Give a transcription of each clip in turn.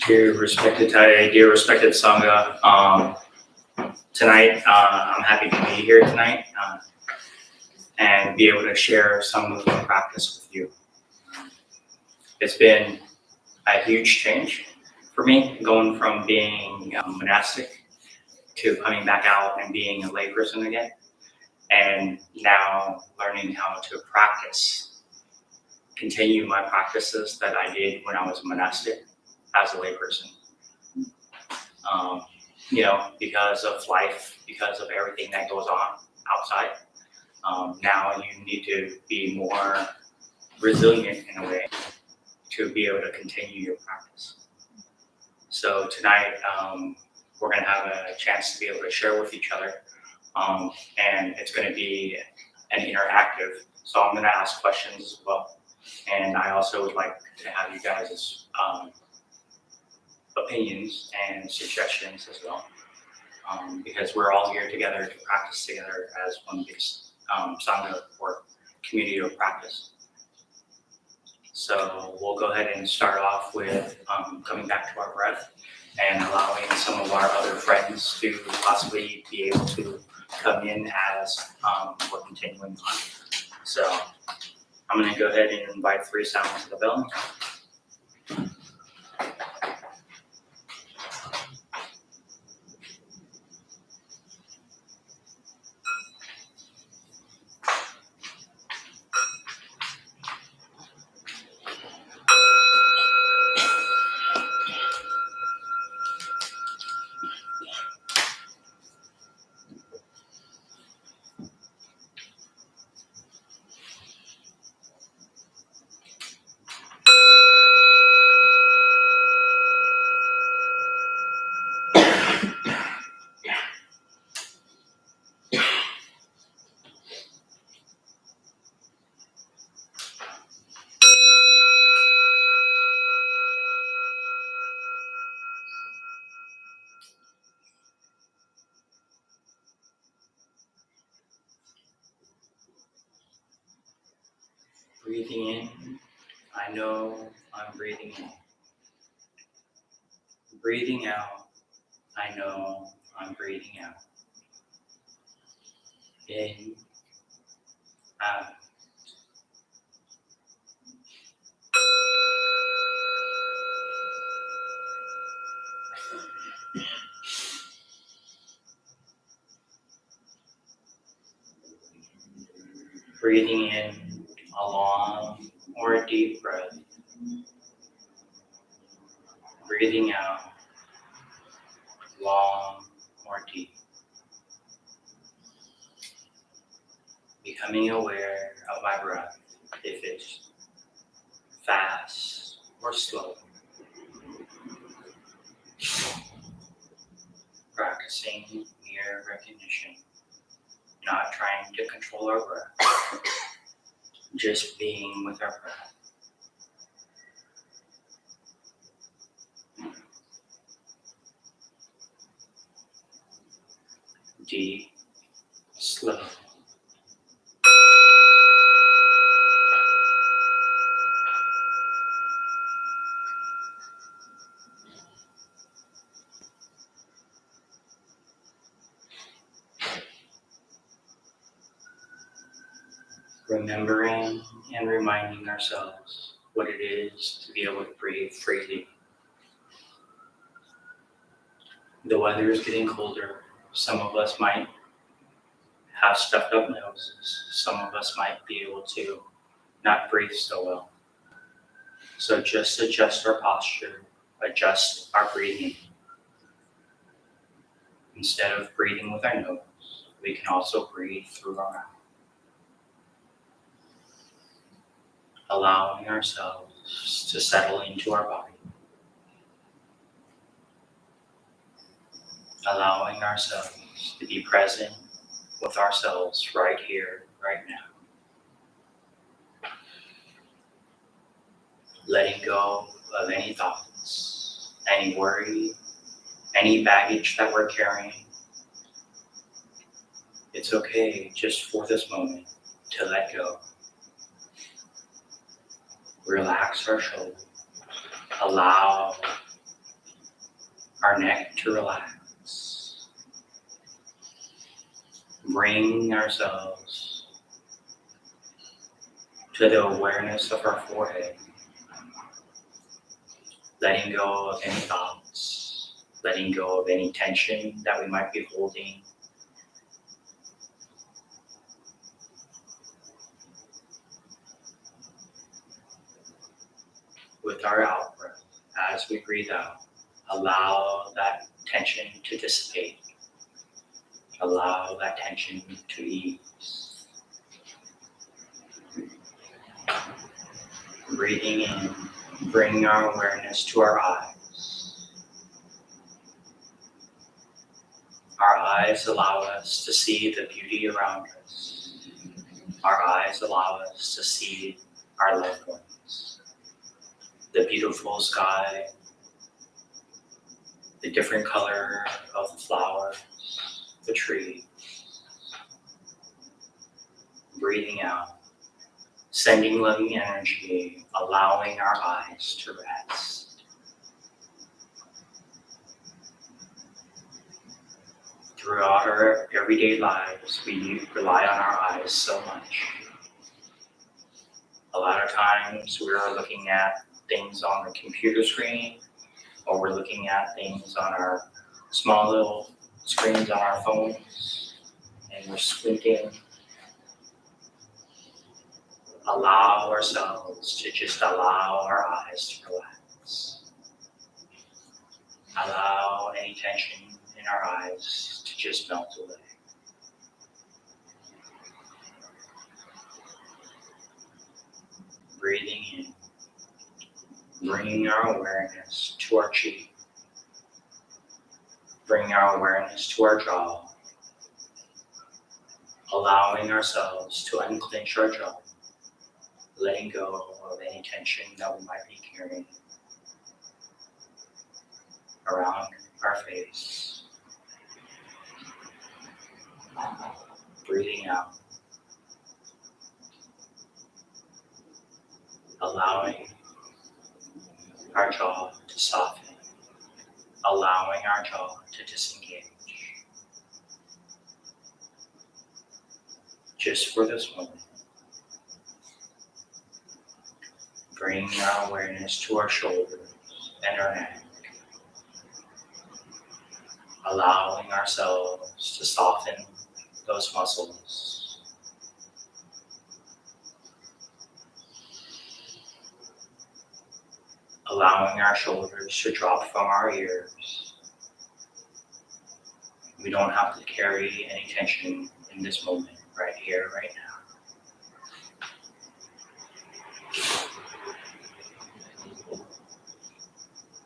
Dear respected Sangha, tonight I'm happy to be here tonight and be able to share some of the practice with you. It's been a huge change for me, going from being monastic to coming back out and being a layperson again, and now learning how to continue my practices that I did when I was monastic as a layperson. Because of life, because of everything that goes on outside, now you need to be more resilient in a way to be able to continue your practice. So tonight, we're going to have a chance to be able to share with each other, and it's going to be an interactive. So I'm going to ask questions as well, and I also would like to have you guys' opinions and suggestions as well, because we're all here together to practice together as one big Sangha or community of practice. So we'll go ahead and start off with coming back to our breath and allowing some of our other friends to possibly be able to come in as we're continuing on. So I'm going to go ahead and invite 3 sounds to the bell. Breathing in, I know I'm breathing in. Breathing out, I know I'm breathing out. In, out. Breathing in a long or a deep breath. Breathing out long or deep. Becoming aware of my breath, if it's fast or slow. Practicing mere recognition, not trying to control our breath, just being with our breath. Deep, slow. Remembering and reminding ourselves what it is to be able to breathe freely. The weather is getting colder. Some of us might have stuffed up noses. Some of us might be able to not breathe so well. So just adjust our posture, adjust our breathing. Instead of breathing with our nose, we can also breathe through our mouth. Allowing ourselves to settle into our body. Allowing ourselves to be present with ourselves right here, right now. Letting go of any thoughts, any worry, any baggage that we're carrying. It's okay just for this moment to let go. Relax our shoulders. Allow our neck to relax. Bring ourselves to the awareness of our forehead. Letting go of any thoughts. Letting go of any tension that we might be holding. With our out breath, as we breathe out, allow that tension to dissipate. Allow that tension to ease. Breathing in, bring our awareness to our eyes. Our eyes allow us to see the beauty around us. Our eyes allow us to see our loved ones. The beautiful sky, the different color of the flowers, the tree. Breathing out, sending loving energy, allowing our eyes to rest. Throughout our everyday lives, we rely on our eyes so much. A lot of times we're looking at things on the computer screen, or we're looking at things on our small little screens on our phones, and we're squinting. Allow ourselves to just allow our eyes to relax. Allow any tension in our eyes to just melt away. Breathing in, bringing our awareness to our cheek. Bring our awareness to our jaw. Allowing ourselves to unclench our jaw. Letting go of any tension that we might be carrying around our face. Breathing out. Allowing our jaw to soften. Allowing our jaw to disengage. Just for this moment. Bring our awareness to our shoulders and our neck. Allowing ourselves to soften those muscles. Allowing our shoulders to drop from our ears. We don't have to carry any tension in this moment, right here, right now.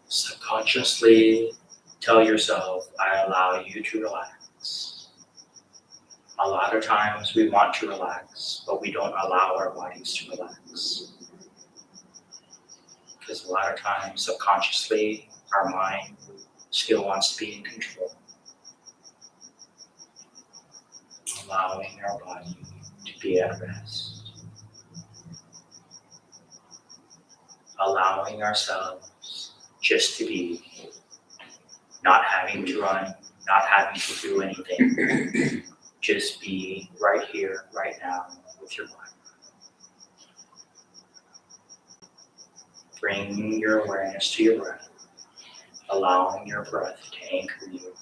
Subconsciously tell yourself, I allow you to relax. A lot of times we want to relax, but we don't allow our bodies to relax. Because a lot of times, subconsciously, our mind still wants to be in control. Allowing our body to be at rest. Allowing ourselves just to be, not having to run, not having to do anything. Just be right here, right now, with your body. Bring your awareness to your breath, allowing your breath to anchor you.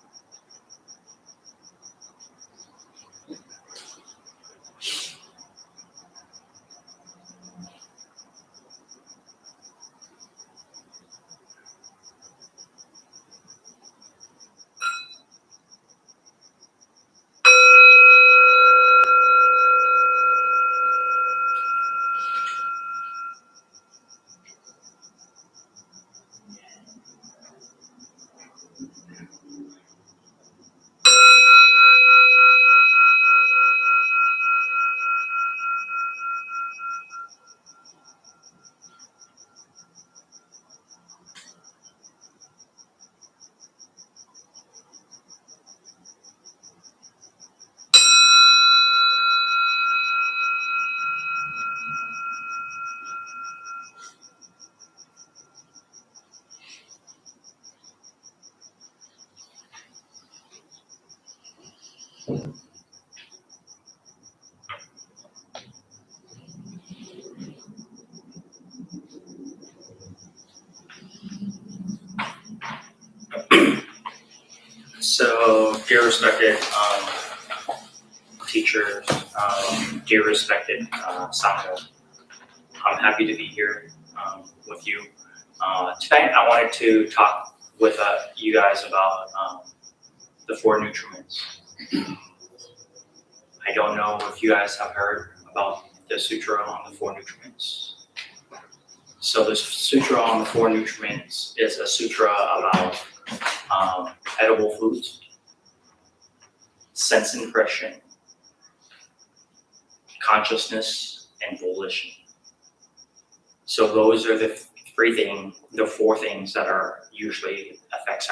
So, dear respected teachers, dear respected Sangha, I'm happy to be here with you. Tonight I wanted to talk with you guys about the four nutriments. I don't know if you guys have heard about the sutra on the four nutriments. So the sutra on the four nutriments is a sutra about edible foods, sense impression, consciousness, and volition. So those are the four things that are usually affects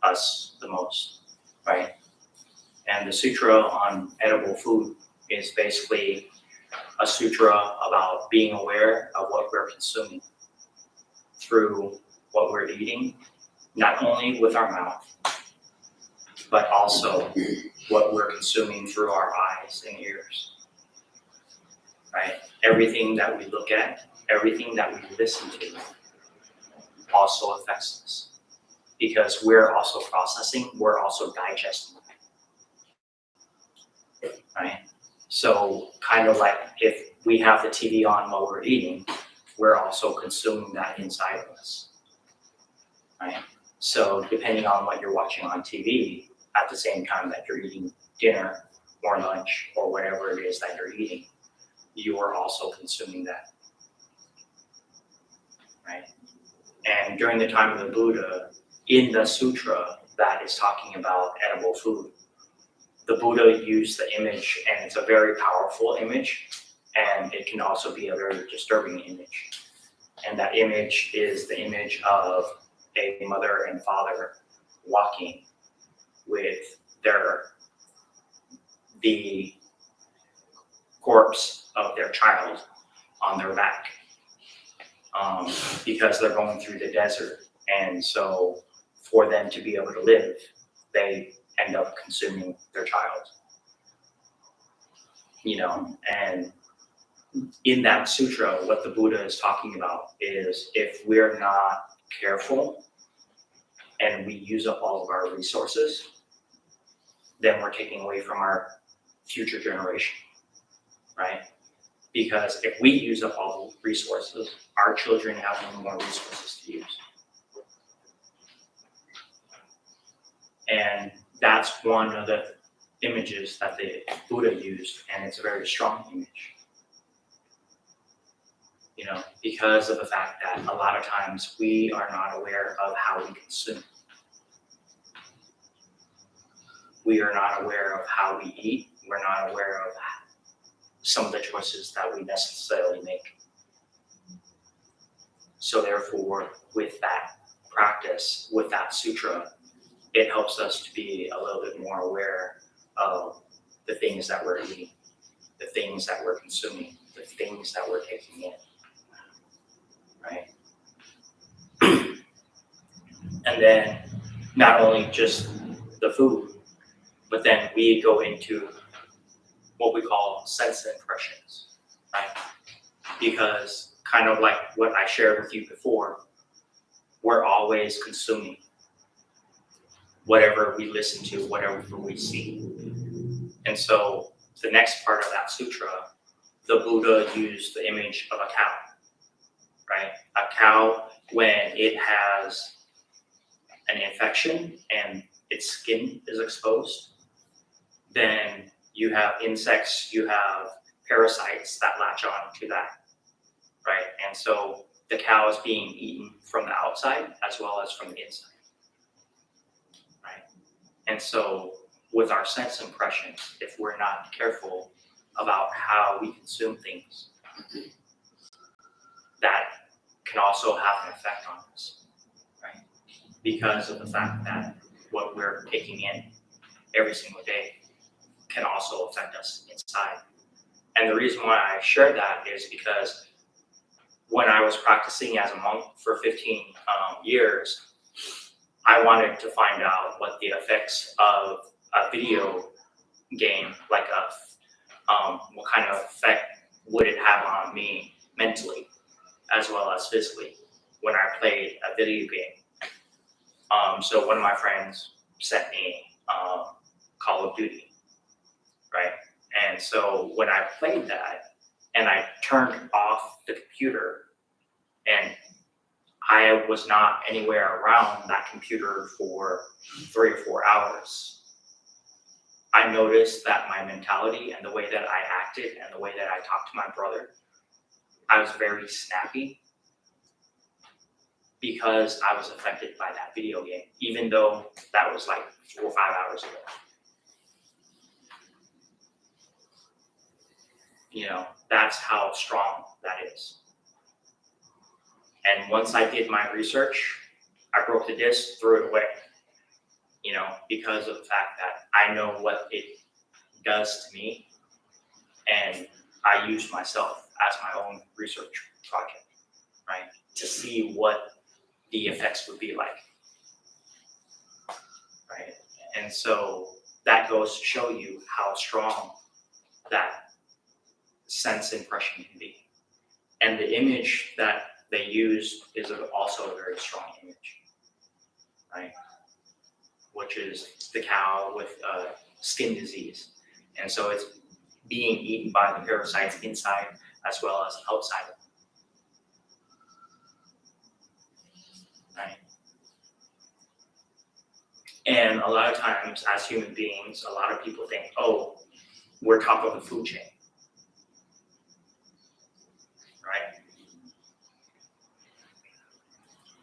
us the most, right? And the sutra on edible food is basically a sutra about being aware of what we're consuming through what we're eating, not only with our mouth, but also what we're consuming through our eyes and ears, right? Everything that we look at, everything that we listen to also affects us because we're also processing, we're also digesting, right? So kind of like if we have the TV on while we're eating, we're also consuming that inside of us, right? So depending on what you're watching on TV, at the same time that you're eating dinner or lunch or whatever it is that you're eating, you are also consuming that, right? And during the time of the Buddha, in the sutra that is talking about edible food, the Buddha used the image, and it's a very powerful image, and it can also be a very disturbing image. And that image is the image of a mother and father walking with the corpse of their child on their back, because they're going through the desert. And so for them to be able to live, they end up consuming their child, and in that sutra, what the Buddha is talking about is if we're not careful and we use up all of our resources, then we're taking away from our future generation, right? Because if we use up all the resources, our children have no more resources to use. And that's one of the images that the Buddha used, and it's a very strong image. Because of the fact that a lot of times we are not aware of how we consume. We are not aware of how we eat. We're not aware of some of the choices that we necessarily make. So therefore, with that practice, with that sutra, it helps us to be a little bit more aware of the things that we're eating, the things that we're consuming, the things that we're taking in, right? And then not only just the food, but then we go into what we call sense impressions, right? Because kind of like what I shared with you before, we're always consuming whatever we listen to, whatever we see. And so the next part of that sutra, the Buddha used the image of a cow, right? A cow, when it has an infection and its skin is exposed, then you have insects, you have parasites that latch on to that, right? And so the cow is being eaten from the outside as well as from the inside, right? And so with our sense impressions, if we're not careful about how we consume things, that can also have an effect on us, right? Because of the fact that what we're taking in every single day can also affect us inside. And the reason why I shared that is because when I was practicing as a monk for 15 years, I wanted to find out what the effects of a video game, like what kind of effect would it have on me mentally as well as physically when I played a video game. So one of my friends sent me Call of Duty, right? And so when I played that and I turned off the computer and I was not anywhere around that computer for 3 or 4 hours, I noticed that my mentality and the way that I acted and the way that I talked to my brother, I was very snappy because I was affected by that video game, even though that was like 4 or 5 hours ago. You know, that's how strong that is. And once I did my research, I broke the disc, threw it away, you know, because of the fact that I know what it does to me, and I use myself as my own research project, right, to see what the effects would be like, right? And so that goes to show you how strong that sense impression can be. And the image that they use is also a very strong image, right? Which is the cow with skin disease. And so it's being eaten by the parasites inside as well as outside of it, right? And a lot of times as human beings, a lot of people think, oh, we're top of the food chain, right?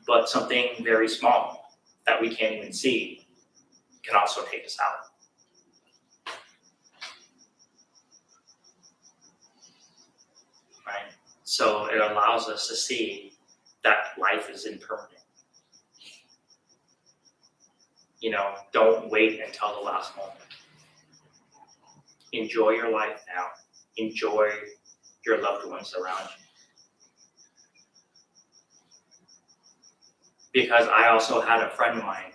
But something very small that we can't even see can also take us out. Right? So it allows us to see that life is impermanent. You know, don't wait until the last moment. Enjoy your life now. Enjoy your loved ones around you. Because I also had a friend of mine.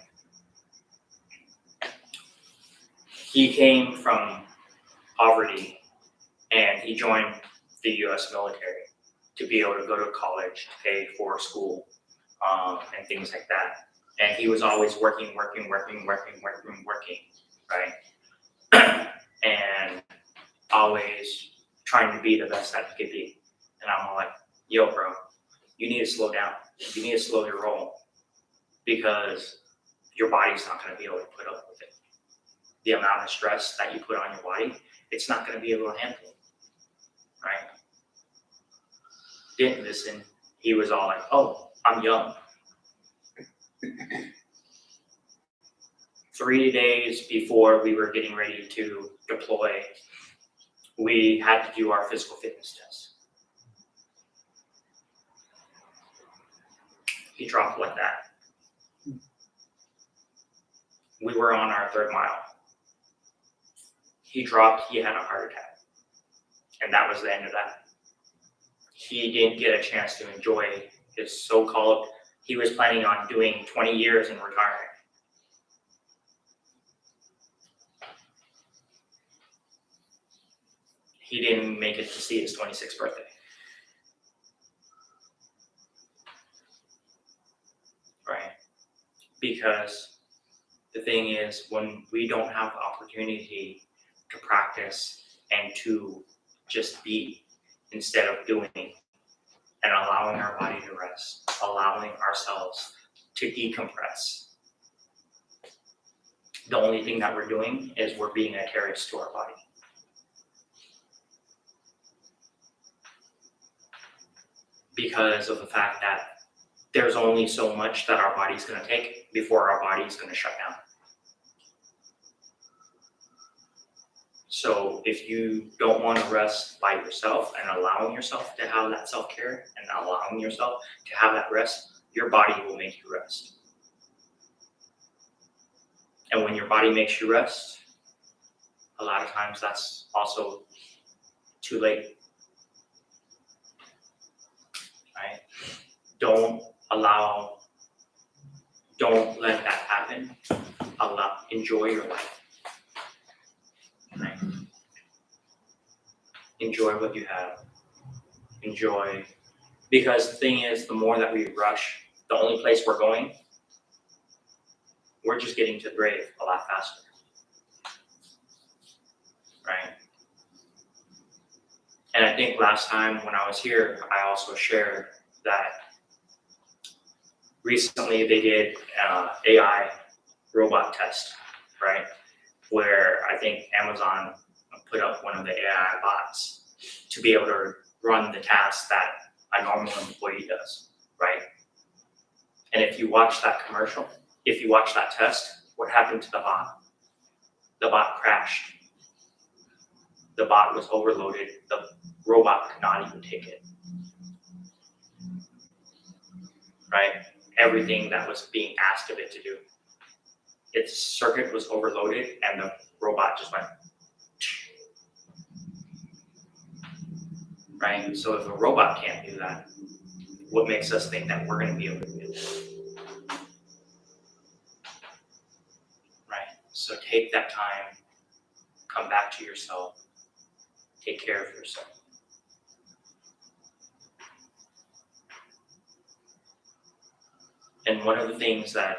He came from poverty and he joined the US military to be able to go to college, to pay for school, and things like that. And he was always working, right? And always trying to be the best that he could be. And I'm like, yo, bro, you need to slow down. You need to slow your roll because your body's not going to be able to put up with it. The amount of stress that you put on your body, it's not going to be able to handle it, right? Didn't listen. He was all like, oh, I'm young. 3 days before we were getting ready to deploy, we had to do our physical fitness test. He dropped like that. We were on our 3rd mile. He dropped, he had a heart attack. And that was the end of that. He didn't get a chance to enjoy his so-called, he was planning on doing 20 years and retiring. He didn't make it to see his 26th birthday. Right? Because the thing is, when we don't have the opportunity to practice and to just be instead of doing and allowing our body to rest, allowing ourselves to decompress, the only thing that we're doing is we're being a terrorist to our body. Because of the fact that there's only so much that our body's going to take before our body's going to shut down. So if you don't want to rest by yourself and allowing yourself to have that self-care and allowing yourself to have that rest, your body will make you rest. And when your body makes you rest, a lot of times that's also too late. Right? Don't let that happen. Enjoy your life. Right? Enjoy what you have. Enjoy, because the thing is, the more that we rush, the only place we're going, we're just getting to the grave a lot faster. right? And I think last time when I was here, I also shared that recently they did AI robot test, right? Where I think Amazon put up one of the AI bots to be able to run the tasks that a normal employee does, right? And if you watch that commercial, if you watch that test, what happened to the bot? The bot crashed. The bot was overloaded. The robot could not even take it, right? Everything that was being asked of it to do. Its circuit was overloaded and the robot just went, right? So if a robot can't do that, what makes us think that we're going to be able to do it? Right? So take that time, come back to yourself, take care of yourself. And one of the things that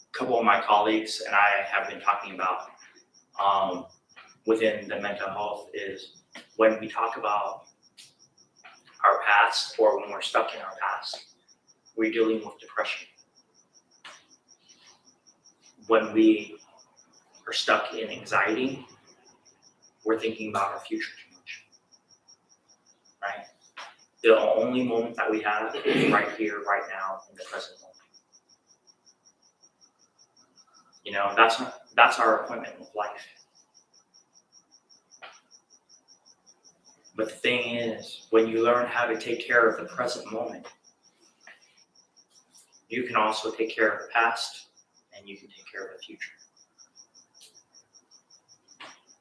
a couple of my colleagues and I have been talking about within the mental health is when we talk about our past or when we're stuck in our past, we're dealing with depression. When we are stuck in anxiety, we're thinking about our future too much, right? The only moment that we have is right here, right now, in the present moment. You know, that's our appointment with life. But the thing is, when you learn how to take care of the present moment, you can also take care of the past and you can take care of the future.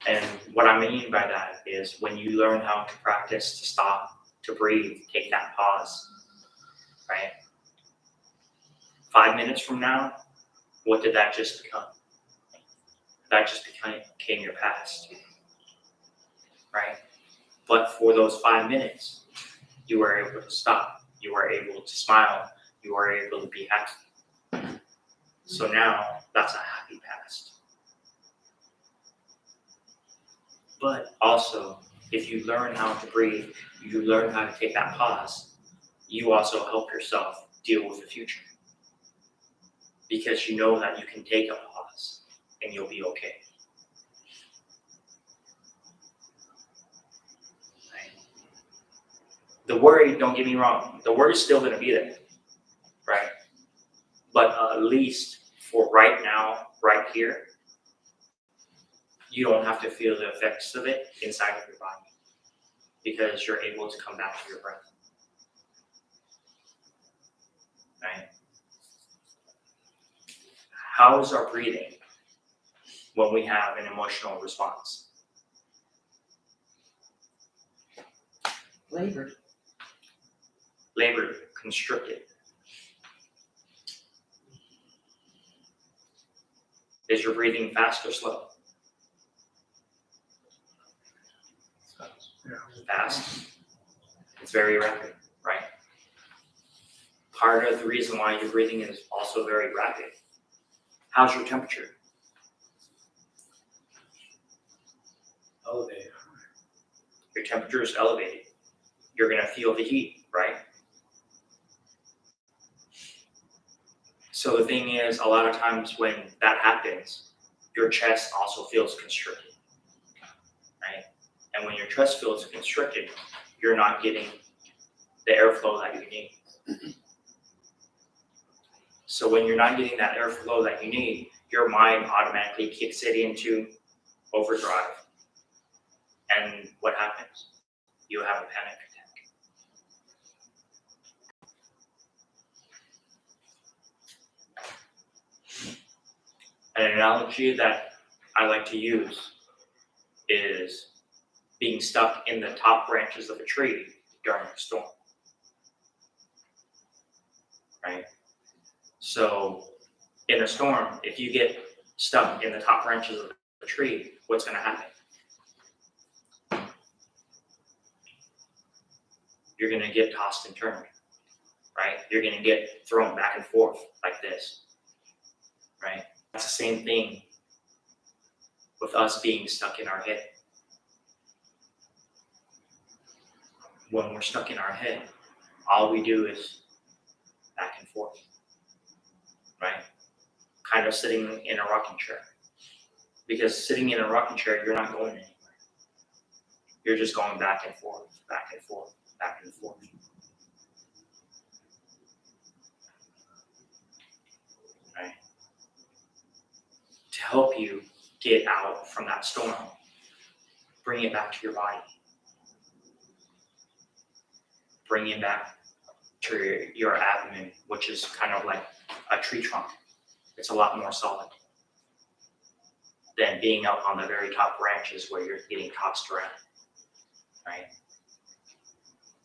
And what I mean by that is when you learn how to practice to stop, to breathe, take that pause, right? 5 minutes from now, what did that just become? That just became your past, right? But for those 5 minutes, you were able to stop, you were able to smile, you were able to be happy. So now that's a happy past. But also, if you learn how to breathe, you learn how to take that pause, you also help yourself deal with the future. Because you know that you can take a pause and you'll be okay. Right? The worry, don't get me wrong, the worry's still going to be there, right? But at least for right now, right here, you don't have to feel the effects of it inside of your body because you're able to come back to your breath. Right? How is our breathing when we have an emotional response? Labored. Labored, constricted. Is your breathing fast or slow? Fast. It's very rapid, right? Part of the reason why your breathing is also very rapid. How's your temperature? Elevated. Your temperature is elevated. You're going to feel the heat, right? So the thing is, a lot of times when that happens, your chest also feels constricted, right? And when your chest feels constricted, you're not getting the airflow that you need. So when you're not getting that airflow that you need, your mind automatically kicks it into overdrive. And what happens? You have a panic attack. An analogy that I like to use is being stuck in the top branches of a tree during a storm. Right? So in a storm, if you get stuck in the top branches of a tree, what's going to happen? You're going to get tossed and turned, right? You're going to get thrown back and forth like this, right? That's the same thing with us being stuck in our head. When we're stuck in our head, all we do is back and forth, right? Kind of sitting in a rocking chair. Because sitting in a rocking chair, you're not going anywhere. You're just going back and forth, back and forth, back and forth. Right? To help you get out from that storm, bring it back to your body. Bring it back to your abdomen, which is kind of like a tree trunk. It's a lot more solid than being up on the very top branches where you're getting tossed around, right?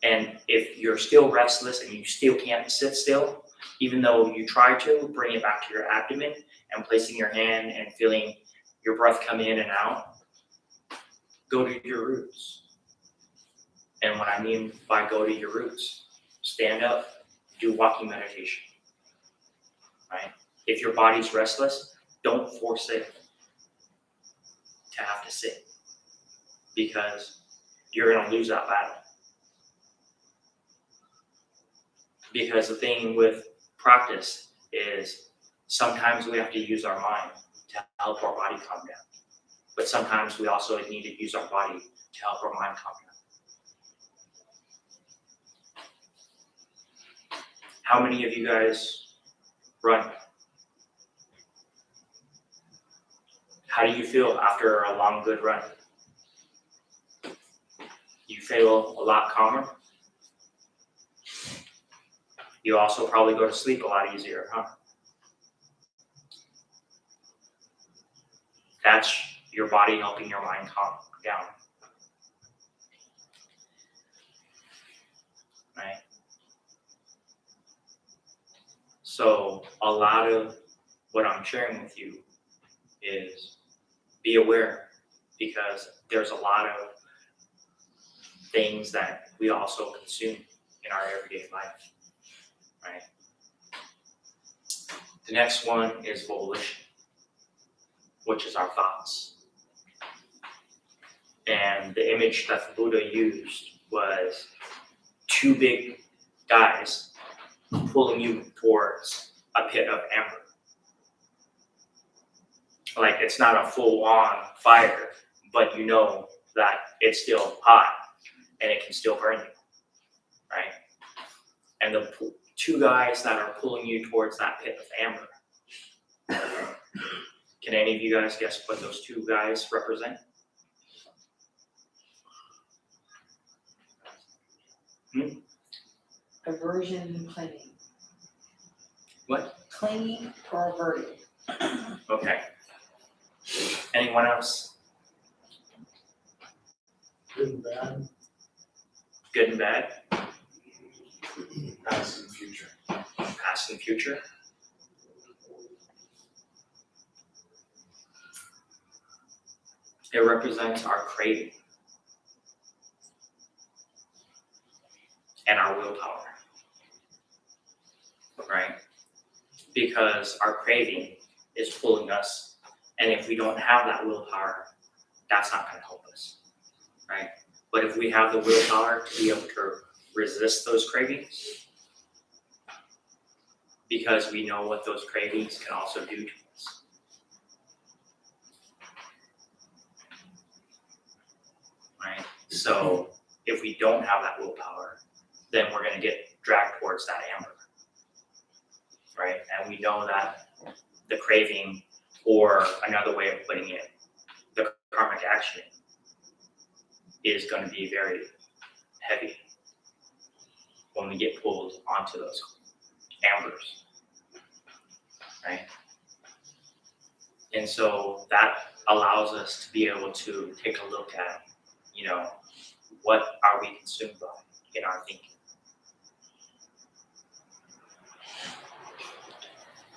And if you're still restless and you still can't sit still, even though you try to, bring it back to your abdomen and placing your hand and feeling your breath come in and out, go to your roots. And what I mean by go to your roots, stand up, do walking meditation, right? If your body's restless, don't force it to have to sit, because you're going to lose that battle. Because the thing with practice is sometimes we have to use our mind to help our body calm down. But sometimes we also need to use our body to help our mind calm down. How many of you guys run? How do you feel after a long, good run? You feel a lot calmer? You also probably go to sleep a lot easier, huh? That's your body helping your mind calm down. Right? So a lot of what I'm sharing with you is be aware, because there's a lot of things that we also consume in our everyday life, right? The next one is volition, which is our thoughts. And the image that the Buddha used was two big guys pulling you towards a pit of amber. Like, it's not a full-on fire, but you know that it's still hot and it can still burn you, right? And the two guys that are pulling you towards that pit of amber, can any of you guys guess what those two guys represent? Aversion and clinging. What? Clinging or averting. Okay. Anyone else? Good and bad, Good and bad? past and future. Past and future? It represents our craving and our willpower, right? Because our craving is pulling us, and if we don't have that willpower, that's not going to help us, right? But if we have the willpower to be able to resist those cravings, because we know what those cravings can also do to us. Right? So if we don't have that willpower, then we're going to get dragged towards that amber. Right? And we know that the craving, or another way of putting it, the karmic action, is going to be very heavy when we get pulled onto those ambers, right? And so that allows us to be able to take a look at, what are we consumed by in our thinking?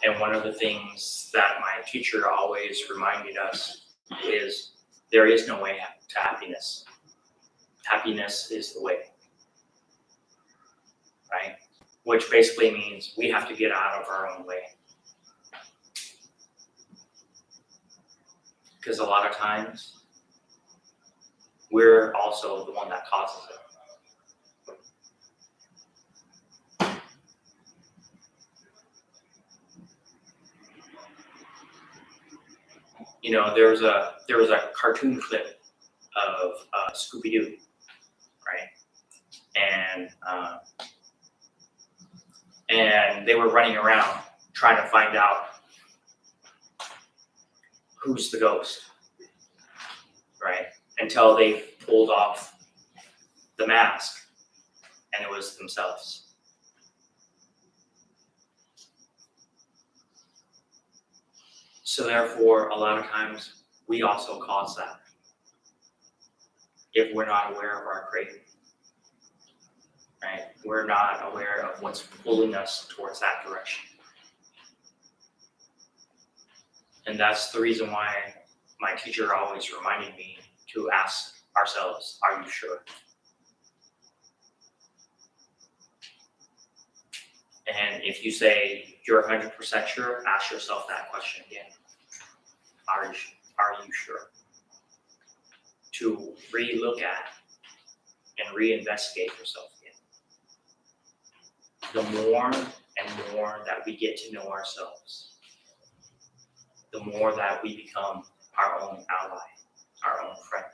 And one of the things that my teacher always reminded us is there is no way to happiness. Happiness is the way, right? Which basically means we have to get out of our own way. Because a lot of times, we're also the one that causes it. You know, there was a cartoon clip of Scooby-Doo, right? And they were running around trying to find out who's the ghost, right? Until they pulled off the mask and it was themselves. So therefore, a lot of times we also cause that if we're not aware of our craving, right? We're not aware of what's pulling us towards that direction. And that's the reason why my teacher always reminded me to ask ourselves, are you sure? And if you say you're 100% sure, ask yourself that question again. Are you sure? To re-look at and re-investigate yourself again. The more and more that we get to know ourselves, the more that we become our own ally, our own friend,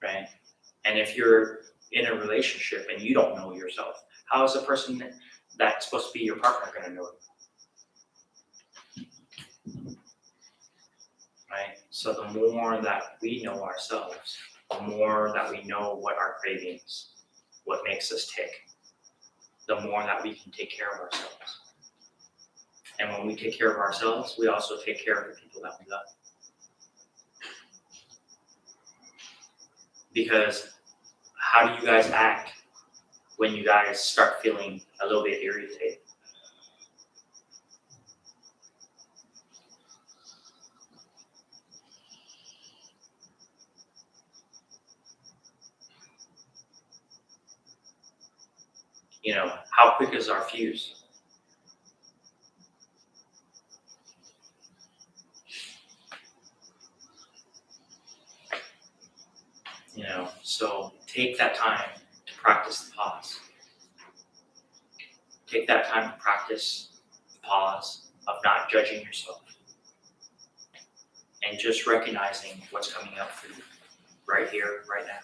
right? And if you're in a relationship and you don't know yourself, how is the person that's supposed to be your partner going to know you? Right? So the more that we know ourselves, the more that we know what our cravings, what makes us tick, the more that we can take care of ourselves. And when we take care of ourselves, we also take care of the people that we love. Because how do you guys act when you guys start feeling a little bit irritated? You know, how quick is our fuse? You know, so take that time to practice the pause. Take that time to practice the pause of not judging yourself and just recognizing what's coming up for you right here, right now.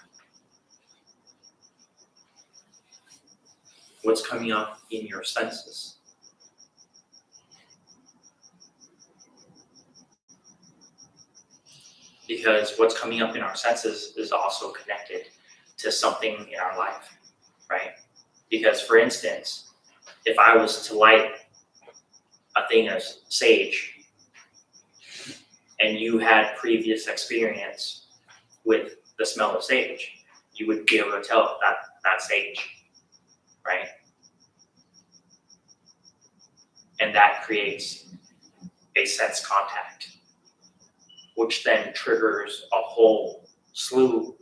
What's coming up in your senses. Because what's coming up in our senses is also connected to something in our life, right? Because for instance, if I was to light a thing of sage and you had previous experience with the smell of sage, you would be able to tell that's sage, right? And that creates a sense contact, which then triggers a whole slew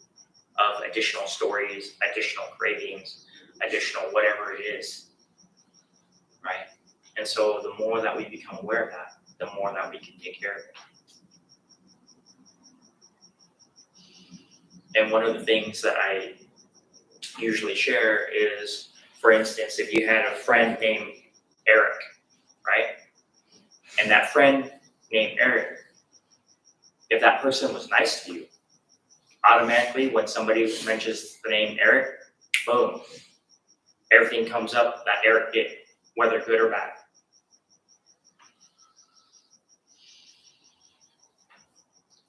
of additional stories, additional cravings, additional whatever it is, right? And so the more that we become aware of that, the more that we can take care of it. And one of the things that I usually share is, for instance, if you had a friend named Eric, right? And that friend named Eric, if that person was nice to you, automatically when somebody mentions the name Eric, boom, everything comes up that Eric did, whether good or bad.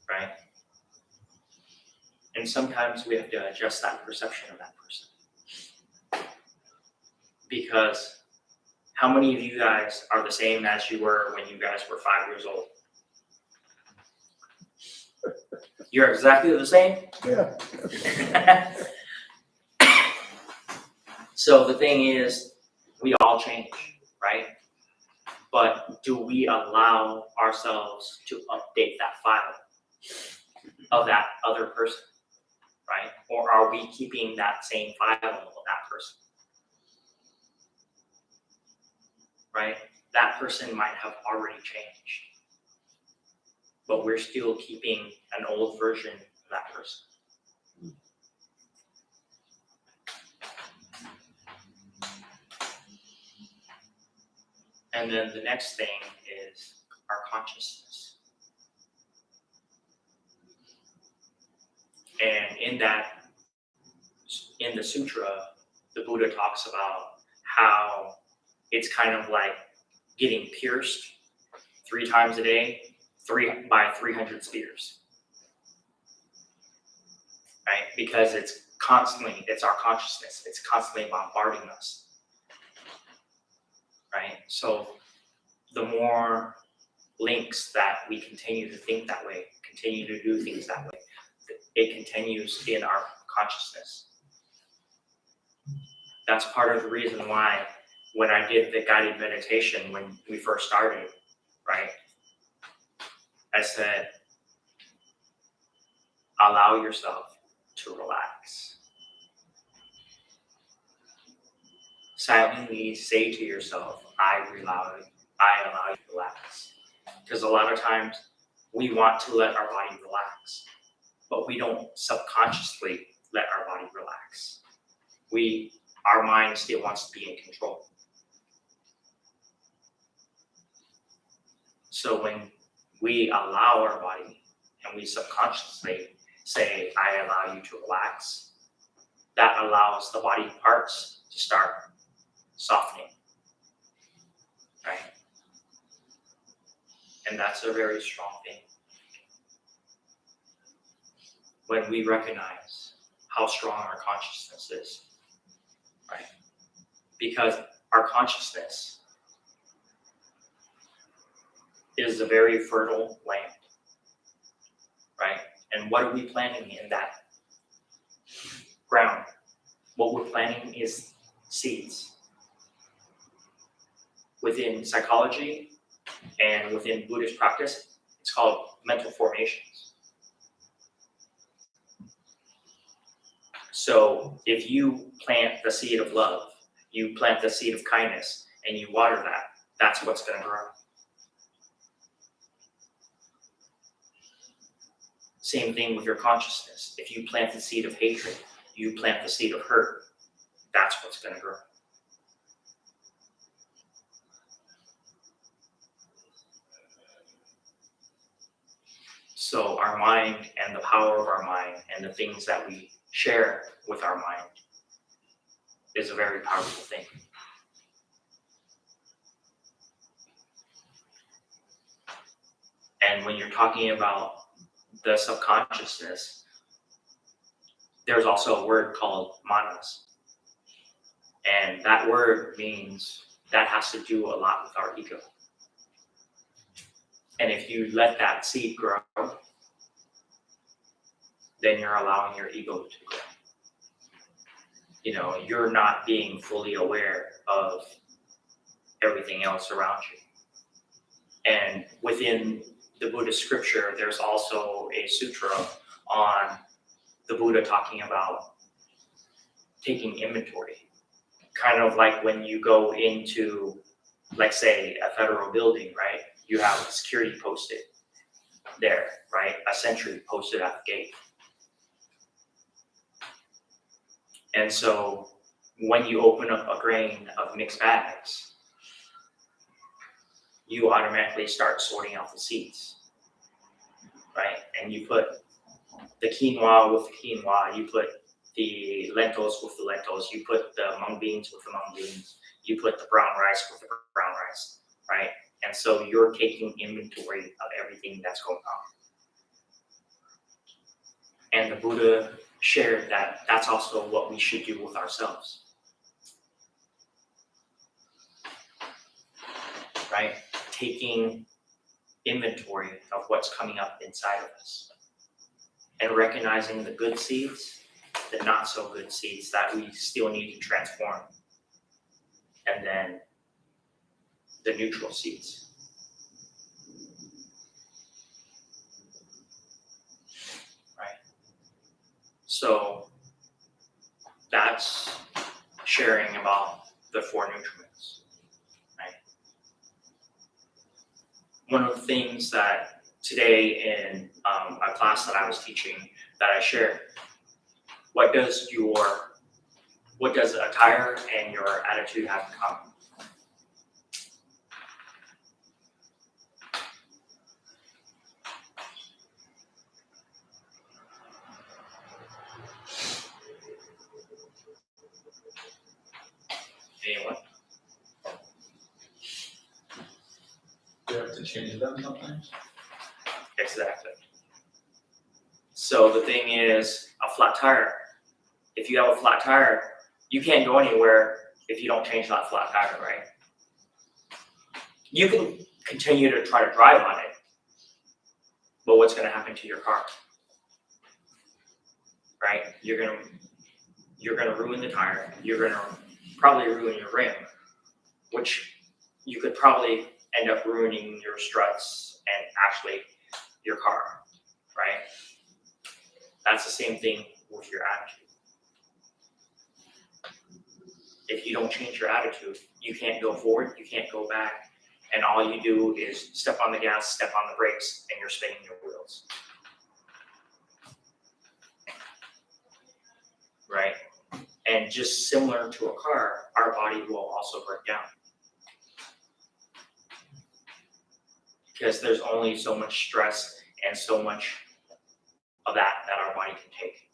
Right? And sometimes we have to adjust that perception of that person. Because how many of you guys are the same as you were when you guys were 5 years old? You're exactly the same? Yeah. So the thing is, we all change, right? But do we allow ourselves to update that file of that other person, right? Or are we keeping that same file of that person, right? That person might have already changed. but we're still keeping an old version of that person. And then the next thing is our consciousness. And in the sutra, the Buddha talks about how it's kind of like getting pierced 3 times a day, 300 spears. Right? Because it's our consciousness, it's constantly bombarding us. Right? So the more links that we continue to think that way, continue to do things that way, it continues in our consciousness. That's part of the reason why when I did the guided meditation when we first started, right? I said, allow yourself to relax. Silently say to yourself, I allow you to relax. Because a lot of times we want to let our body relax, but we don't subconsciously let our body relax. Our mind still wants to be in control. So when we allow our body and we subconsciously say, I allow you to relax, that allows the body parts to start softening, right? And that's a very strong thing. When we recognize how strong our consciousness is, right? Because our consciousness is a very fertile land, right? And what are we planting in that ground? What we're planting is seeds. Within psychology and within Buddhist practice, it's called mental formations. So if you plant the seed of love, you plant the seed of kindness, and you water that, that's what's going to grow. Same thing with your consciousness. If you plant the seed of hatred, you plant the seed of hurt, that's what's going to grow. So our mind and the power of our mind and the things that we share with our mind is a very powerful thing. And when you're talking about the subconsciousness, there's also a word called manas. And that word means that has to do a lot with our ego. And if you let that seed grow, then you're allowing your ego to grow. You know, you're not being fully aware of everything else around you. And within the Buddhist scripture, there's also a sutra on the Buddha talking about taking inventory. Kind of like when you go into, like say, a federal building, right? You have security posted there, right? A sentry posted at the gate. And so when you open up a grain of mixed bags, you automatically start sorting out the seeds, right? And you put the quinoa with the quinoa, you put the lentils with the lentils, you put the mung beans with the mung beans, you put the brown rice with the brown rice, right? And so you're taking inventory of everything that's going on. And the Buddha shared that that's also what we should do with ourselves, right? Taking inventory of what's coming up inside of us and recognizing the good seeds, the not so good seeds that we still need to transform, and then the neutral seeds. Right? So that's sharing about the 4 nutriments. Right? One of the things that today in a class that I was teaching that I shared, what does attire and your attitude have in common? Anyone? You have to change them sometimes. Exactly. So the thing is, a flat tire. If you have a flat tire, you can't go anywhere if you don't change that flat tire, right? You can continue to try to drive on it, but what's going to happen to your car? Right? You're gonna ruin the tire. You're gonna probably ruin your rim, which you could probably end up ruining your struts and actually your car, right? That's the same thing with your attitude. If you don't change your attitude, you can't go forward, you can't go back, and all you do is step on the gas, step on the brakes, and you're spinning your wheels. Right? And just similar to a car, our body will also break down. Because there's only so much stress and so much of that our body can take.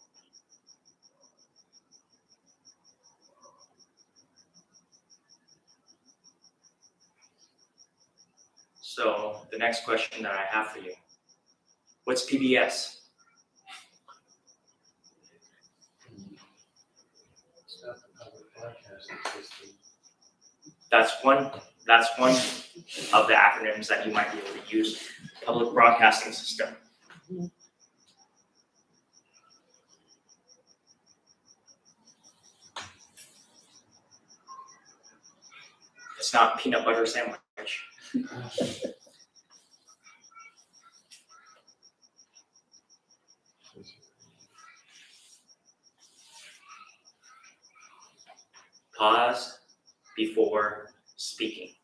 So the next question that I have for you, what's PBS? That's one of the acronyms that you might be able to use, public broadcasting system. It's not peanut butter sandwich. Pause before speaking.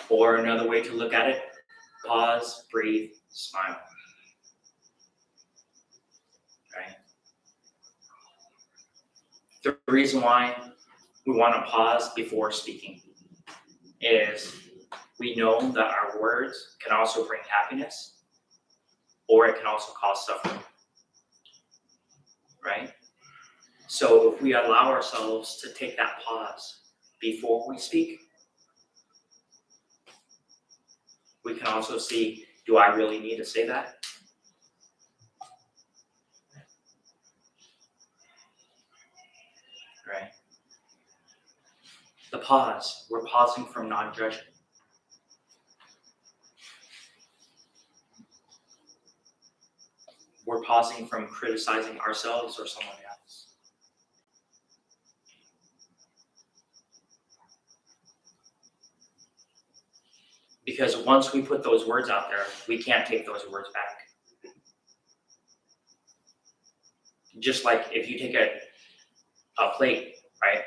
Or another way to look at it, pause, breathe, smile. Right? The reason why we want to pause before speaking is we know that our words can also bring happiness, or it can also cause suffering. Right? So if we allow ourselves to take that pause before we speak, we can also see, do I really need to say that? Right? The pause, we're pausing from non-judgment. We're pausing from criticizing ourselves or someone else. Because once we put those words out there, we can't take those words back. Just like if you take a plate, right?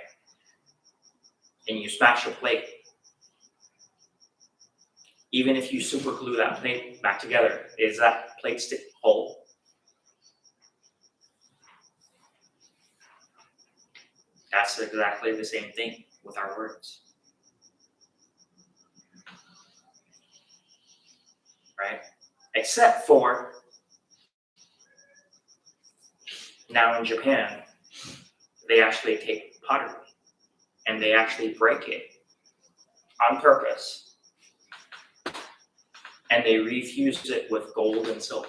And you smash a plate, even if you super glue that plate back together, is that plate still whole? That's exactly the same thing with our words. Right? Except for now in Japan, they actually take pottery and they actually break it on purpose and they refuse it with gold and silver.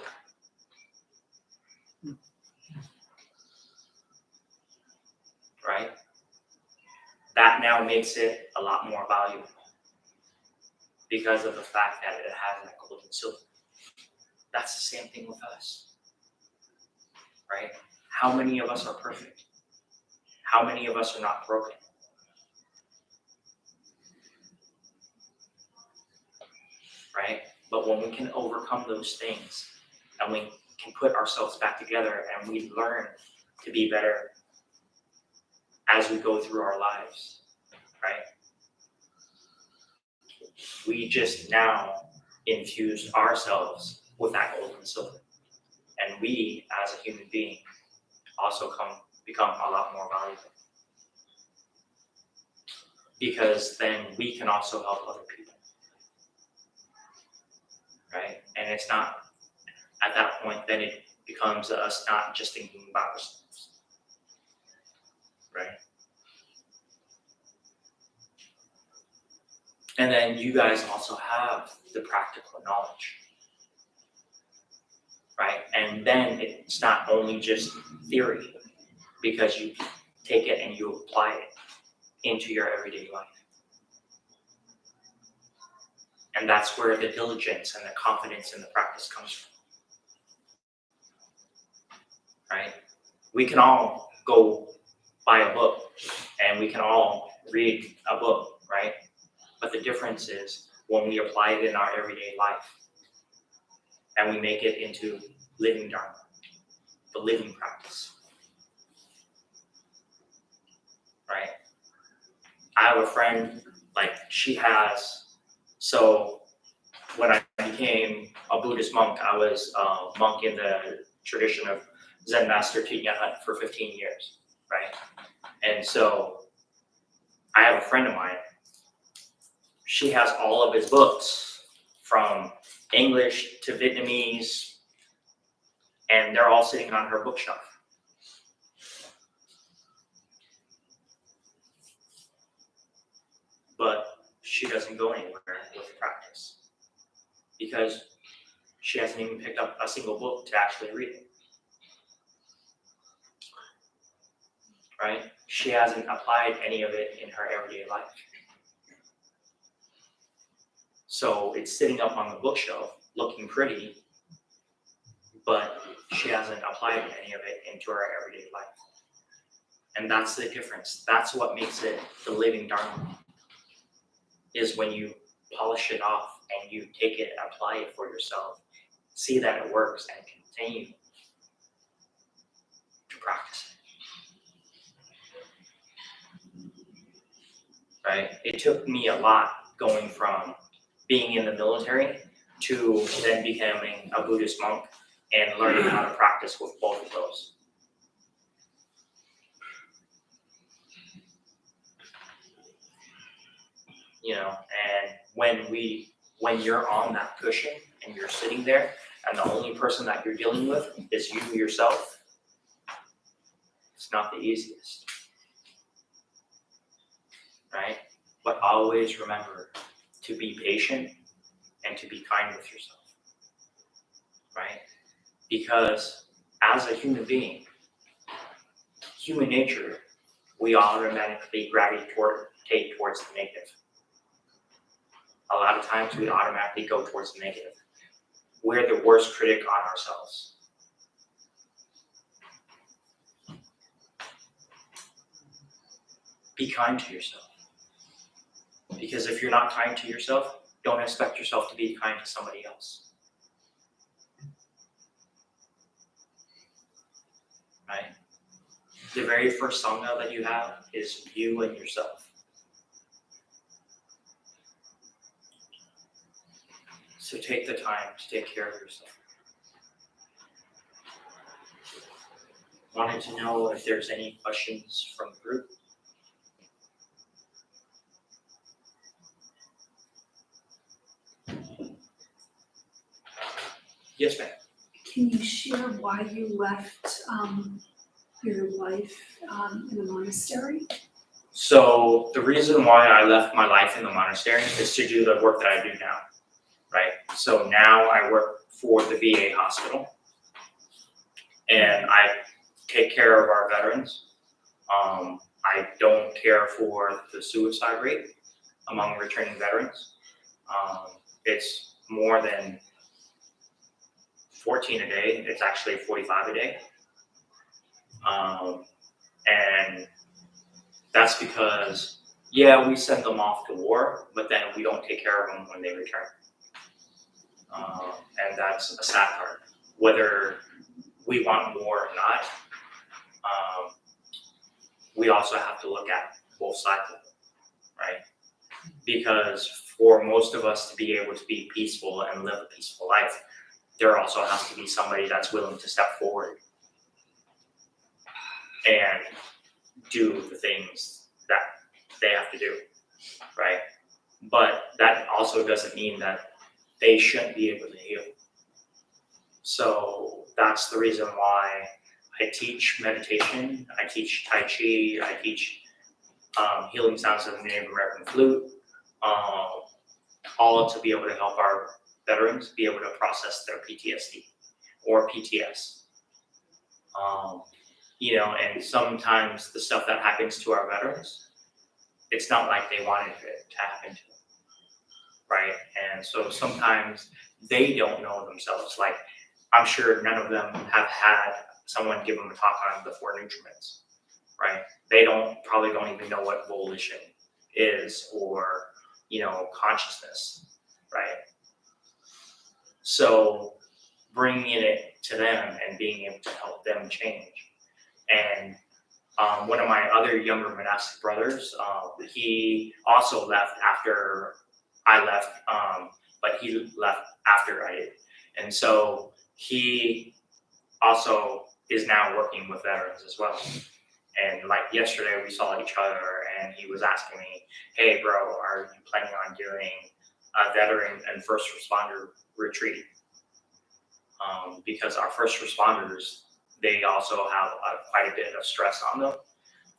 Right? That now makes it a lot more valuable because of the fact that it has that gold and silver. That's the same thing with us. Right? How many of us are perfect? How many of us are not broken? Right? But when we can overcome those things and we can put ourselves back together and we learn to be better as we go through our lives, right? We just now infuse ourselves with that gold and silver. And we, as a human being, also become a lot more valuable. Because then we can also help other people. Right? And it's not, at that point, then it becomes us not just thinking about ourselves. Right? And then you guys also have the practical knowledge. Right? And then it's not only just theory, because you take it and you apply it into your everyday life. And that's where the diligence and the confidence in the practice comes from. Right? We can all go buy a book and we can all read a book, right? But the difference is when we apply it in our everyday life and we make it into living Dharma, the living practice. Right? I have a friend, so when I became a Buddhist monk, I was a monk in the tradition of Zen Master Thich Nhat for 15 years, right? And so I have a friend of mine, she has all of his books from English to Vietnamese, and they're all sitting on her bookshelf. But she doesn't go anywhere with the practice because she hasn't even picked up a single book to actually read it. Right? She hasn't applied any of it in her everyday life. So it's sitting up on the bookshelf, looking pretty, but she hasn't applied any of it into her everyday life. And that's the difference. That's what makes it the living Dharma, is when you polish it off and you take it, apply it for yourself, see that it works, and continue to practice it. Right? It took me a lot going from being in the military to then becoming a Buddhist monk and learning how to practice with both of those. You know, and when you're on that cushion and you're sitting there and the only person that you're dealing with is you yourself, it's not the easiest. Right? But always remember to be patient and to be kind with yourself. Right? Because as a human being, human nature, we automatically gravitate towards the negative. A lot of times we automatically go towards the negative. We're the worst critic on ourselves. Be kind to yourself. Because if you're not kind to yourself, don't expect yourself to be kind to somebody else. Right? The very first sangha that you have is you and yourself. So take the time to take care of yourself. Wanted to know if there's any questions from the group. Yes, ma'am. Can you share why you left your life in the monastery? So the reason why I left my life in the monastery is to do the work that I do now, right? So now I work for the VA hospital, and I take care of our veterans. I don't care for the suicide rate among returning veterans. It's more than 14 a day. It's actually 45 a day. And that's because, yeah, we send them off to war, but then we don't take care of them when they return. And that's a sad part. Whether we want war or not, we also have to look at both sides of it, right? because for most of us to be able to be peaceful and live a peaceful life, there also has to be somebody that's willing to step forward and do the things that they have to do, right? But that also doesn't mean that they shouldn't be able to heal. So that's the reason why I teach meditation, I teach Tai Chi, I teach healing sounds of the Native American flute, all to be able to help our veterans be able to process their PTSD or PTS. And sometimes the stuff that happens to our veterans, it's not like they wanted it to happen to them, right? And so sometimes they don't know themselves. Like, I'm sure none of them have had someone give them a talk on the four nutriments, right? They probably don't even know what volition is or, consciousness, right? So bringing it to them and being able to help them change. And one of my other younger monastic brothers, he also left after I left, but he left after I did. And so he also is now working with veterans as well. And like yesterday we saw each other and he was asking me, hey bro, are you planning on doing a veteran and first responder retreat? Because our first responders, they also have quite a bit of stress on them.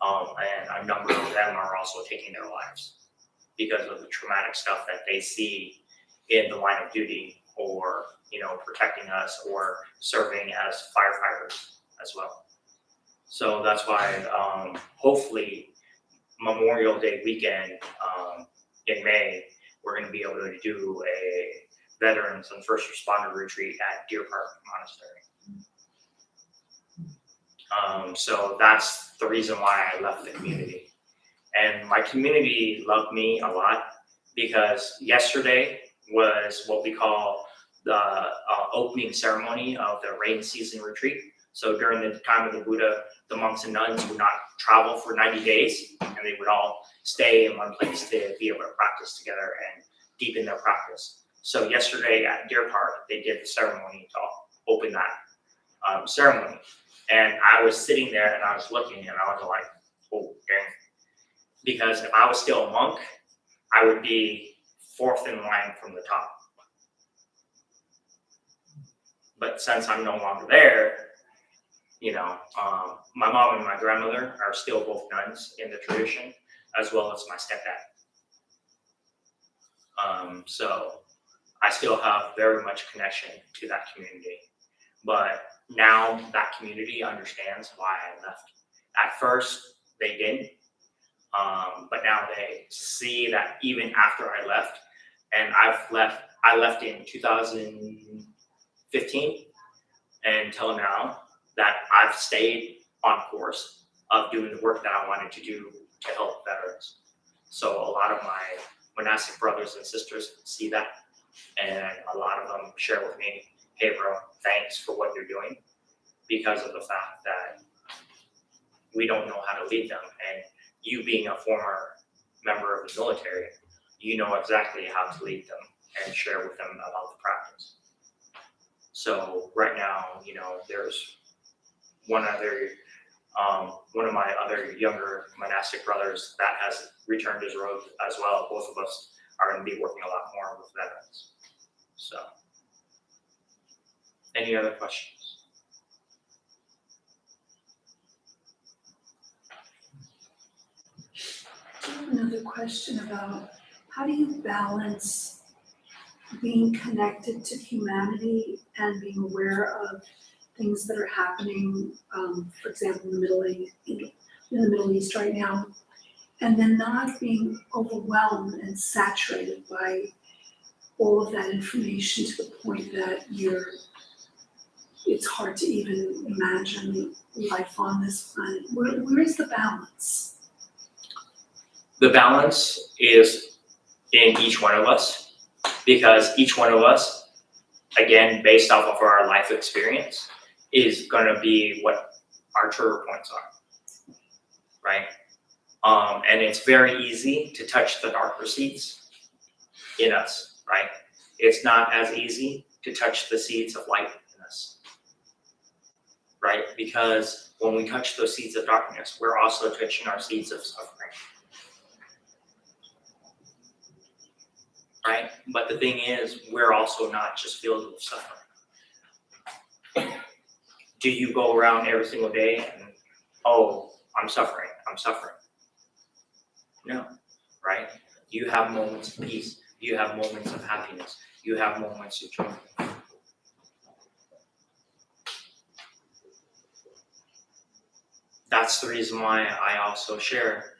And a number of them are also taking their lives because of the traumatic stuff that they see in the line of duty or, protecting us or serving as firefighters as well. So that's why hopefully Memorial Day weekend in May, we're going to be able to do a veterans and first responder retreat at Deer Park Monastery. So that's the reason why I left the community. And my community loved me a lot because yesterday was what we call the opening ceremony of the rain season retreat. So during the time of the Buddha, the monks and nuns would not travel for 90 days, and they would all stay in one place to be able to practice together and deepen their practice. So yesterday at Deer Park, they did the ceremony to open that ceremony. And I was sitting there and I was looking and I was like, oh, dang. Because if I was still a monk, I would be fourth in line from the top. But since I'm no longer there, my mom and my grandmother are still both nuns in the tradition, as well as my stepdad. So I still have very much connection to that community. But now that community understands why I left. At first, they didn't. But now they see that even after I left, and I left in 2015 until now, that I've stayed on course of doing the work that I wanted to do to help veterans. So a lot of my monastic brothers and sisters see that, and a lot of them share with me, hey bro, thanks for what you're doing, because of the fact that we don't know how to lead them. And you being a former member of the military, you know exactly how to lead them and share with them about the practice. So right now, there's one of my other younger monastic brothers that has returned his road as well. Both of us are going to be working a lot more with veterans. So, any other questions? I have another question about how do you balance being connected to humanity and being aware of things that are happening, for example, in the Middle East right now, and then not being overwhelmed and saturated by all of that information to the point that it's hard to even imagine life on this planet. Where is the balance? The balance is in each one of us, because each one of us, again, based off of our life experience, is going to be what our trigger points are, right? And it's very easy to touch the darker seats in us, right? It's not as easy to touch the seeds of light in us, right? Because when we touch those seeds of darkness, we're also touching our seeds of suffering, right? But the thing is, we're also not just filled with suffering. Do you go around every single day and, oh, I'm suffering. No, right? You have moments of peace. You have moments of happiness. You have moments of joy. That's the reason why I also share,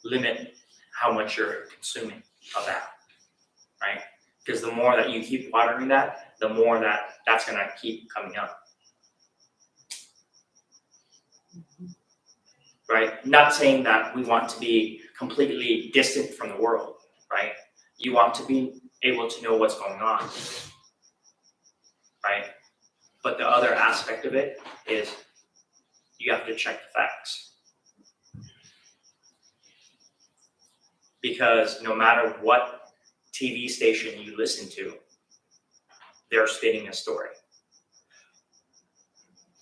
limit how much you're consuming of that, right? Because the more that you keep watering that, the more that's gonna keep coming up. Right? Not saying that we want to be completely distant from the world, right? You want to be able to know what's going on, right? But the other aspect of it is you have to check the facts. Because no matter what TV station you listen to, they're spinning a story.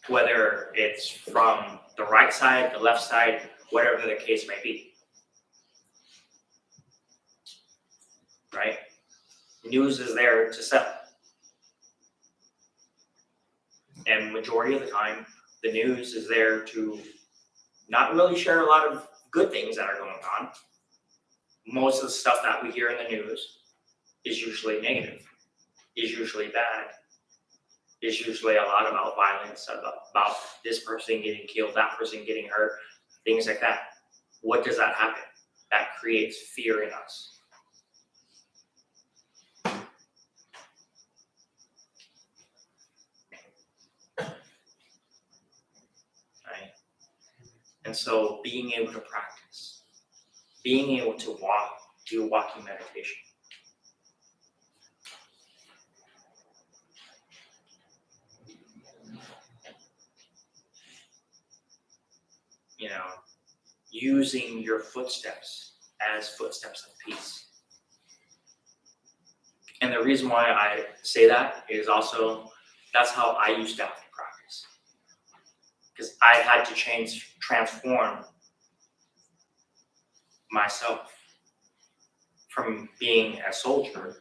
Whether it's from the right side, the left side, whatever the case may be. Right? News is there to sell. And majority of the time, the news is there to not really share a lot of good things that are going on. Most of the stuff that we hear in the news is usually negative, is usually bad, is usually a lot about violence, about this person getting killed, that person getting hurt, things like that. What does that happen? That creates fear in us. Right? And so being able to practice, being able to do walking meditation. You know, using your footsteps as footsteps of peace. And the reason why I say that is also, that's how I used to have to practice. Because I had to transform myself from being a soldier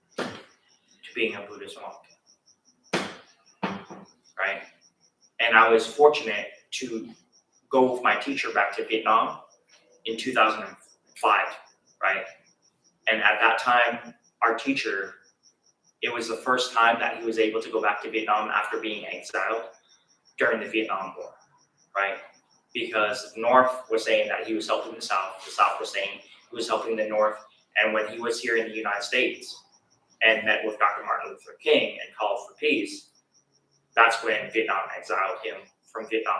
to being a Buddhist monk, right? And I was fortunate to go with my teacher back to Vietnam in 2005, right? And at that time, our teacher, it was the first time that he was able to go back to Vietnam after being exiled during the Vietnam War, right? Because the North was saying that he was helping the South was saying he was helping the North. And when he was here in the United States and met with Dr. Martin Luther King and called for peace, that's when Vietnam exiled him from Vietnam.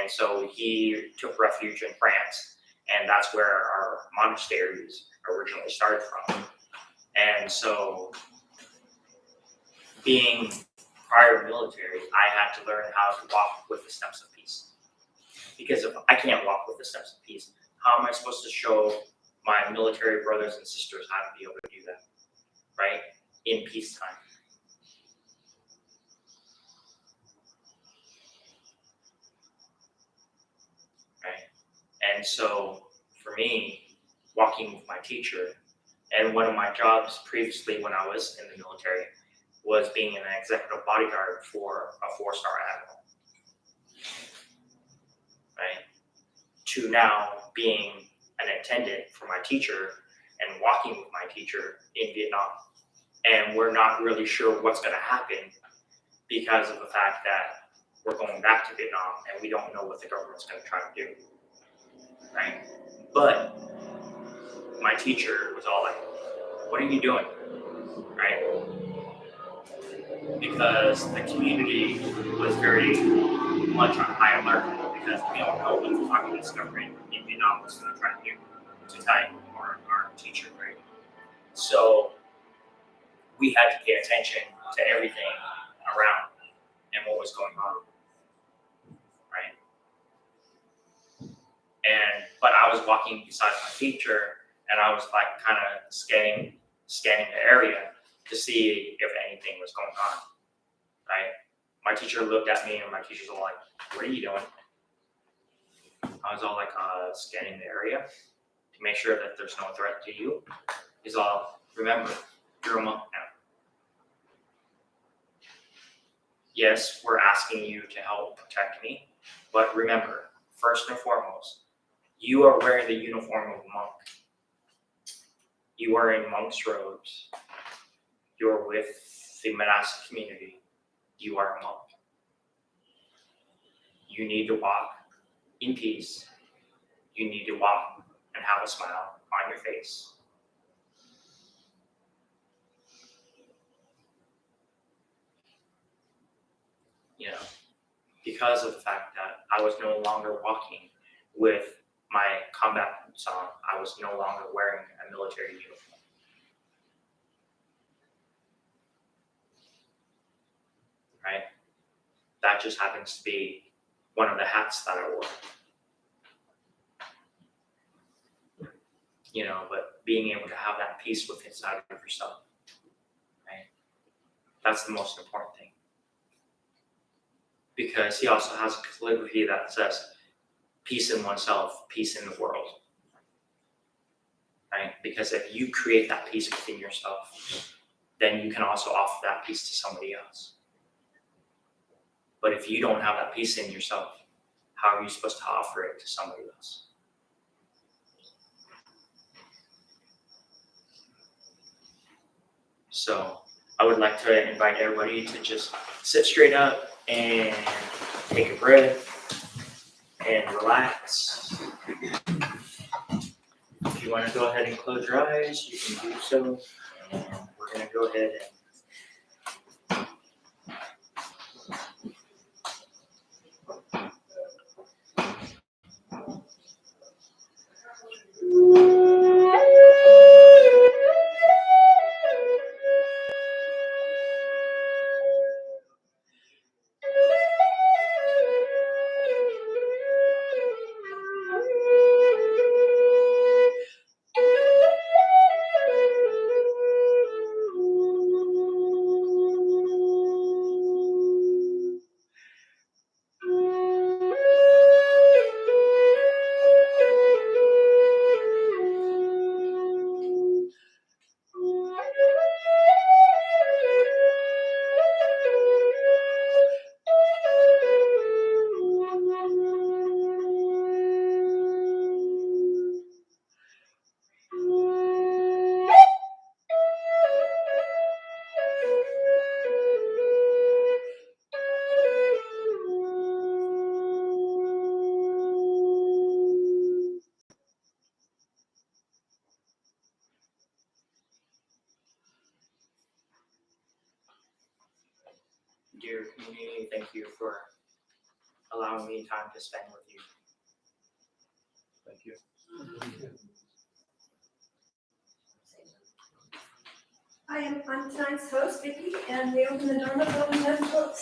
And so he took refuge in France, and that's where our monasteries originally started from. And so being prior military, I had to learn how to walk with the steps of peace. Because if I can't walk with the steps of peace, how am I supposed to show my military brothers and sisters how to be able to do that, right? In peacetime. Right? And so for me, walking with my teacher, and one of my jobs previously when I was in the military was being an executive bodyguard for a 4-star admiral. Right? To now being an attendant for my teacher and walking with my teacher in Vietnam. And we're not really sure what's going to happen because of the fact that we're going back to Vietnam and we don't know what the government's going to try to do. Right? But my teacher was all like, what are you doing? Right? Because the community was very much on high alert because we don't know what the communist government in Vietnam was going to try to do to tie our teacher, right? So we had to pay attention to everything around and what was going on, right? And but I was walking beside my teacher and I was like kind of scanning the area to see if anything was going on, right? My teacher looked at me and my teacher's all like, what are you doing? I was all like, scanning the area to make sure that there's no threat to you. He's all, remember, you're a monk now. Yes, we're asking you to help protect me, but remember, first and foremost, you are wearing the uniform of a monk. You are in monk's robes. You're with the monastic community. You are a monk. You need to walk in peace. You need to walk and have a smile on your face. You know, because of the fact that I was no longer walking with my combat boots on, I was no longer wearing a military uniform. Right? That just happens to be one of the hats that I wore. You know, but being able to have that peace with inside of yourself, right? That's the most important thing. Because he also has a calligraphy that says, peace in oneself, peace in the world. Right? Because if you create that peace within yourself, then you can also offer that peace to somebody else. But if you don't have that peace in yourself, how are you supposed to offer it to somebody else? So I would like to invite everybody to just sit straight up and take a breath and relax. If you want to go ahead and close your eyes, you can do so. And we're going to go ahead and dear community, thank you for allowing me time to spend with you. Thank you. Hi, I'm tonight's host, Vicki, and we open the Dharma Building Medical